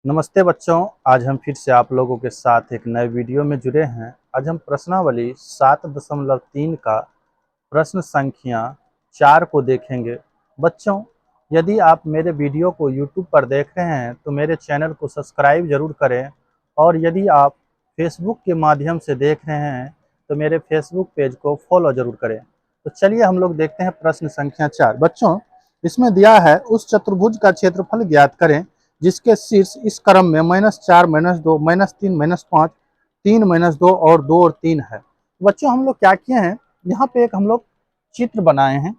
नमस्ते बच्चों। आज हम फिर से आप लोगों के साथ एक नए वीडियो में जुड़े हैं। आज हम प्रश्नावली 7.3 का प्रश्न संख्या 4 को देखेंगे। बच्चों, यदि आप मेरे वीडियो को YouTube पर देख रहे हैं तो मेरे चैनल को सब्सक्राइब जरूर करें, और यदि आप फेसबुक के माध्यम से देख रहे हैं तो मेरे फेसबुक पेज को फॉलो जरूर करें। तो चलिए हम लोग देखते हैं प्रश्न संख्या 4। बच्चों, इसमें दिया है उस चतुर्भुज का क्षेत्रफल ज्ञात करें जिसके शीर्ष इस क्रम में -4, -2, -3, -5, 3, -2 और 2 और 3 है। बच्चों, हम लोग क्या किए हैं, यहाँ पे एक हम लोग चित्र बनाए हैं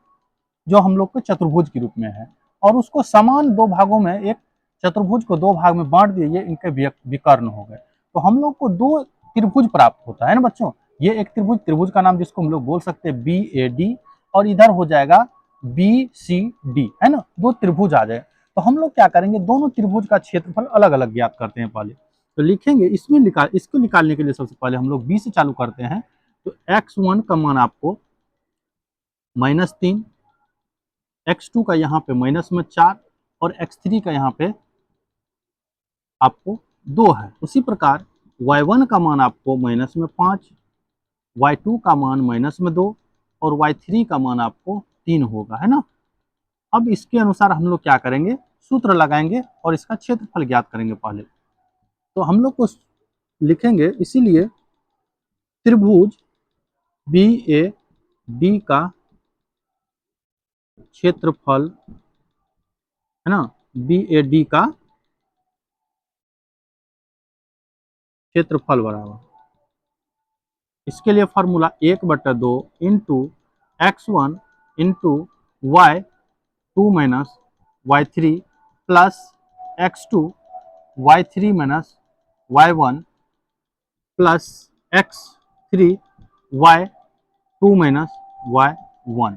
जो हम लोग को चतुर्भुज के रूप में है, और उसको समान दो भागों में, एक चतुर्भुज को दो भाग में बांट दिए, ये इनके विकर्ण हो गए। तो हम लोग को दो त्रिभुज प्राप्त होता है ना बच्चों। ये एक त्रिभुज, त्रिभुज का नाम जिसको हम लोग बोल सकते हैं BAD, और इधर हो जाएगा BCD, है ना। दो त्रिभुज आ जाए तो हम लोग क्या करेंगे, दोनों त्रिभुज का क्षेत्रफल अलग अलग ज्ञात करते हैं पहले। तो लिखेंगे, इसको निकालने के लिए सबसे पहले हम लोग B से चालू करते हैं। तो x1 का मान आपको -3, x2 का यहाँ पे -4 और x3 का यहाँ पे आपको 2 है। उसी प्रकार y1 का मान आपको -5, y2 का मान -2 और y3 का मान आपको 3 होगा, है ना। अब इसके अनुसार हम लोग क्या करेंगे, सूत्र लगाएंगे और इसका क्षेत्रफल ज्ञात करेंगे पहले। तो हम लोग को लिखेंगे, इसीलिए त्रिभुज BAD का क्षेत्रफल, है ना, BAD का क्षेत्रफल बराबर, इसके लिए formula 1/2 into x1 into y2 minus y3 plus x2 y3 minus y1 plus x3 y2 minus y1,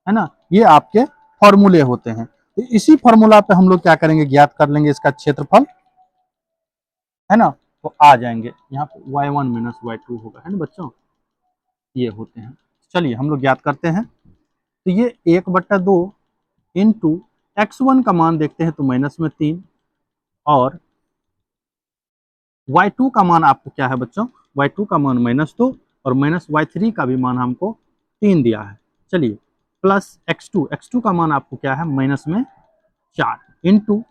है ना। ये आपके फॉर्मूले होते हैं। तो इसी फॉर्मूला पे हम लोग क्या करेंगे, ज्ञात कर लेंगे इसका क्षेत्रफल, है ना। तो आ जाएंगे यहाँ पे y1 माइनस y2 होगा, है ना बच्चों। ये होते हैं। चलिए हम लोग ज्ञात करते हैं। तो ये 1/2 इंटू x1 का मान देखते हैं तो -3, और y2 का मान आपको क्या है बच्चों, y2 का मान -2 और -y3 का भी मान हमको 3 दिया है। चलिए, प्लस x2 का मान आपको क्या है, -4 इंटू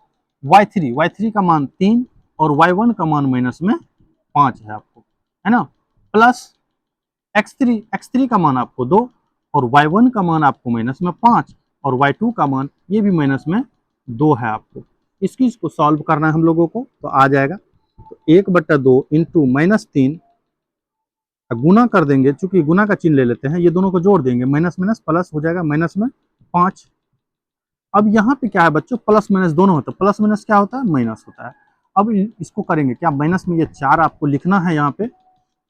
y3 का मान 3 और y1 का मान -5 है आपको, है ना। प्लस x3 का मान आपको 2 और y1 का मान आपको -5 और y2 का मान ये भी -2 है आपको। इसको सॉल्व करना है हम लोगों को, तो आ जाएगा। तो 1/2 इंटू -3 गुना कर देंगे, चूंकि गुना का चिन्ह ले लेते हैं, ये दोनों को जोड़ देंगे, माइनस माइनस प्लस हो जाएगा, -5। अब यहाँ पे क्या है बच्चों, प्लस माइनस दोनों होता है, प्लस माइनस क्या होता है, माइनस होता है। अब इसको करेंगे क्या, माइनस में ये 4 आपको लिखना है यहाँ पे,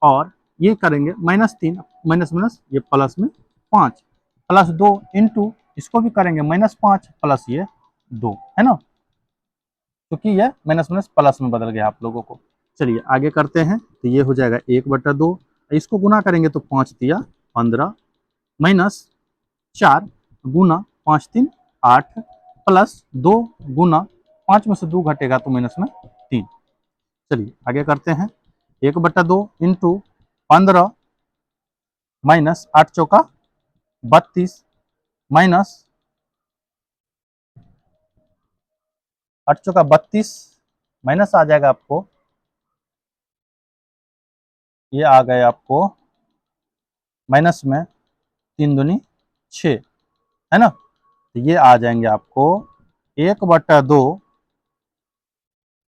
और ये करेंगे -3 माइनस माइनस ये प्लस में 5 प्लस 2 इंटू इसको भी करेंगे -5 प्लस ये 2, है ना। क्योंकि ये माइनस माइनस प्लस में बदल गया आप लोगों को। चलिए आगे करते हैं। तो ये हो जाएगा 1/2, इसको गुना करेंगे तो 5 तिया 15 माइनस 4 गुना 5 3 8 प्लस 2 गुना 5 में से 2 घटेगा तो माइनस में 3। चलिए आगे करते हैं। 1/2 इंटू 15 माइनस 8 चौका 32 माइनस 8 चौका 32 माइनस आ जाएगा आपको, ये आ गए आपको माइनस में 3 दूनी 6, है ना। तो ये आ जाएंगे आपको 1/2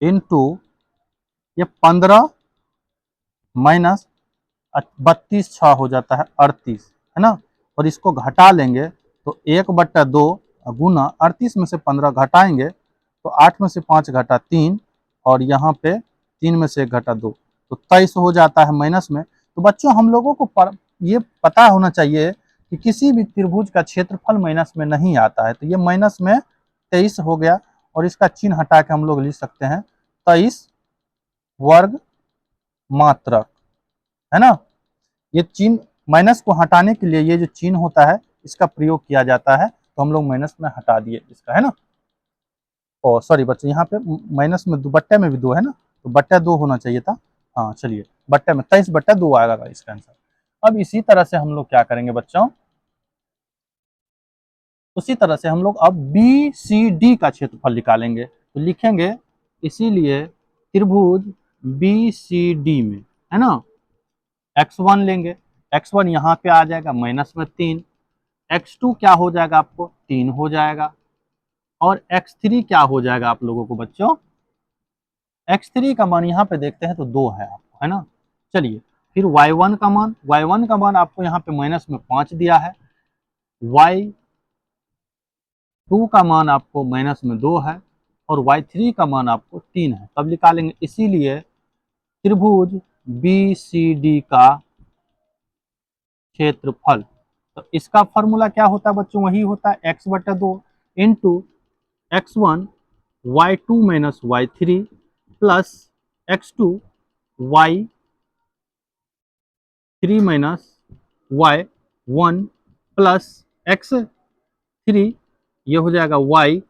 इंटू ये 15 माइनस 32 6 हो जाता है 38, है ना। और इसको घटा लेंगे तो 1/2 गुना 38 में से 15 घटाएंगे तो 8 में से 5 घटा 3 और यहाँ पे 3 में से 1 घटा 2 तो 23 हो जाता है माइनस में। तो बच्चों, हम लोगों को ये पता होना चाहिए कि किसी भी त्रिभुज का क्षेत्रफल माइनस में नहीं आता है। तो ये माइनस में 23 हो गया, और इसका चिन्ह हटा के हम लोग लिख सकते हैं 23 वर्ग मात्रक, है ना। ये चिन्ह माइनस को हटाने के लिए ये जो चिन्ह होता है इसका प्रयोग किया जाता है, तो हम लोग माइनस में हटा दिए इसका, है ना। ओ सॉरी बच्चे, यहाँ पे माइनस में बट्टे में भी 2 है ना, तो बट्टा 2 होना चाहिए था। हाँ चलिए, बट्टे में 23/2 आएगा इसका आंसर। अब इसी तरह से हम लोग क्या करेंगे बच्चों, उसी तरह से हम लोग अब बी सी डी का क्षेत्रफल निकालेंगे। तो लिखेंगे इसीलिए त्रिभुज बी सी डी में, है ना, x1 लेंगे, x1 यहाँ पे आ जाएगा माइनस में 3, x2 क्या हो जाएगा आपको 3 हो जाएगा, और x3 क्या हो जाएगा आप लोगों को बच्चों, x3 का मान यहाँ पे देखते हैं तो 2 है आपको, है ना। चलिए फिर y1 का मान, y1 का मान आपको यहाँ पे माइनस में 5 दिया है, y2 का मान आपको माइनस में 2 है, और y3 का मान आपको 3 है, तब निकालेंगे। इसीलिए त्रिभुज बी सी डी का क्षेत्रफल, तो इसका फॉर्मूला क्या होता है बच्चों, वही होता है x/2 into x1 y2 minus y3 plus x2 y3 minus y1 plus x3, ये हो जाएगा y1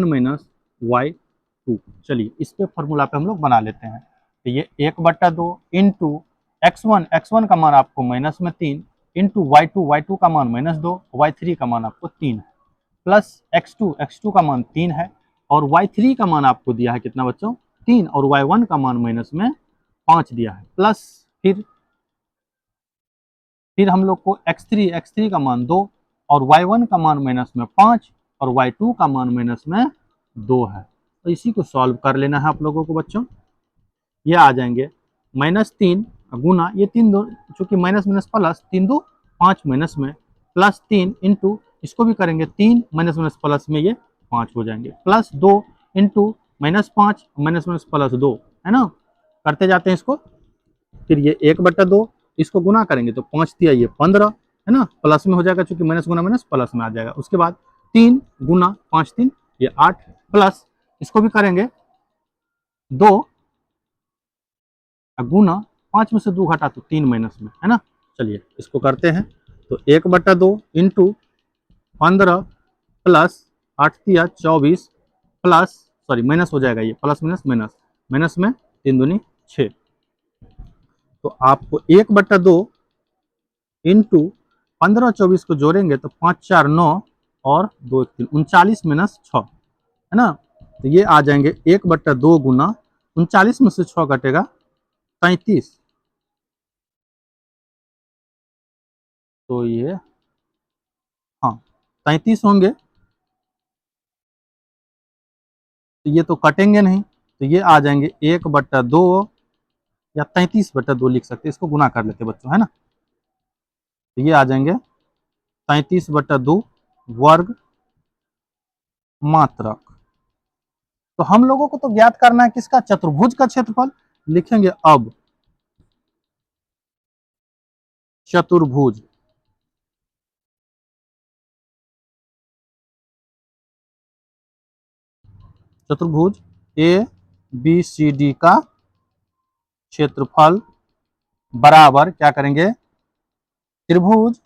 माइनस y2। चलिए इस पे फॉर्मूला पे हम लोग बना लेते हैं। तो ये 1/2 इंटू x1 का मान आपको माइनस में 3 इंटू y2 का मान -2, y3 का मान आपको 3 है, प्लस x2 का मान 3 है, और y3 का मान आपको दिया है कितना बच्चों 3, और y1 का मान माइनस में 5 दिया है, प्लस फिर हम लोग को x3 का मान 2, और y1 का मान माइनस में 5, और y2 का मान माइनस में 2 है। तो इसी को सॉल्व कर लेना है आप लोगों को बच्चों। ये आ जाएंगे -3 गुना, ये 3 दो चूंकि माइनस माइनस प्लस, 3 2 5 माइनस में, प्लस 3 इंटू इसको भी करेंगे 3 माइनस माइनस प्लस में ये 5 हो जाएंगे, plus 2 into -5 minus minus plus 2, है ना, करते जाते हैं इसको। फिर ये 1/2 इसको गुना करेंगे तो 5 दिया ये 15, है ना, प्लस में हो जाएगा चूंकि माइनस गुना माइनस प्लस में आ जाएगा। उसके बाद 3 गुना 5 3 ये 8, प्लस इसको भी करेंगे 2 गुना 5 में से 2 घटा तो 3 माइनस में, है ना। चलिए इसको करते हैं, तो 1/2 इंटू 15 प्लस 8 दिया 24, प्लस सॉरी माइनस हो जाएगा ये, प्लस माइनस माइनस, माइनस में 3 दूनी 6, तो आपको 1/2 इंटू 15 24 को जोड़ेंगे तो 5 4 9 और 2 3 39 माइनस 6, है ना। तो ये आ जाएंगे 1/2 गुना 39 में से 6 घटेगा 33, तो ये हाँ 33 होंगे, तो ये तो कटेंगे नहीं, तो ये आ जाएंगे 1/2 या 33/2 लिख सकते हैं, इसको गुना कर लेते बच्चों, है ना। तो ये आ जाएंगे 33/2 वर्ग मात्रक। तो हम लोगों को तो ज्ञात करना है किसका, चतुर्भुज का क्षेत्रफल। लिखेंगे अब चतुर्भुज, चतुर्भुज ए बी सी डी का क्षेत्रफल बराबर क्या करेंगे, त्रिभुज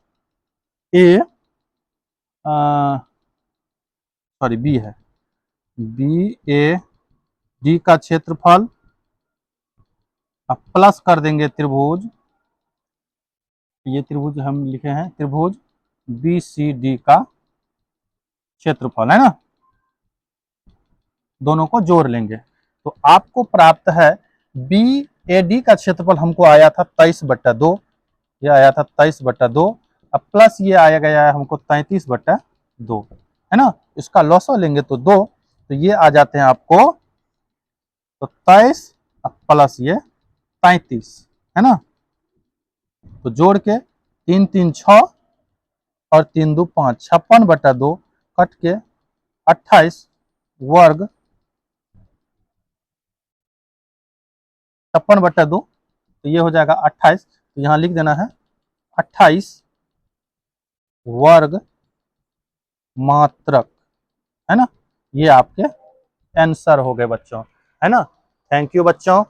ए सॉरी बी है, बी ए डी का क्षेत्रफल, अब प्लस कर देंगे त्रिभुज, ये त्रिभुज हम लिखे हैं त्रिभुज बी सी डी का क्षेत्रफल, है ना, दोनों को जोड़ लेंगे तो आपको प्राप्त है बी ए डी का क्षेत्रफल हमको आया था 23/2, ये आया था 23/2, अब प्लस ये आया गया है हमको 33/2, है ना, इसका लॉसो लेंगे तो 2, तो ये आ जाते हैं आपको तो 23 प्लस ये 33, है ना, तो जोड़ के 3 3 6 और 3 2 5, 56/2 कट के 28 वर्ग 56/2, तो ये हो जाएगा 28, तो यहाँ लिख देना है 28 वर्ग मात्रक, है ना। ये आपके आंसर हो गए बच्चों, है ना। थैंक यू बच्चों।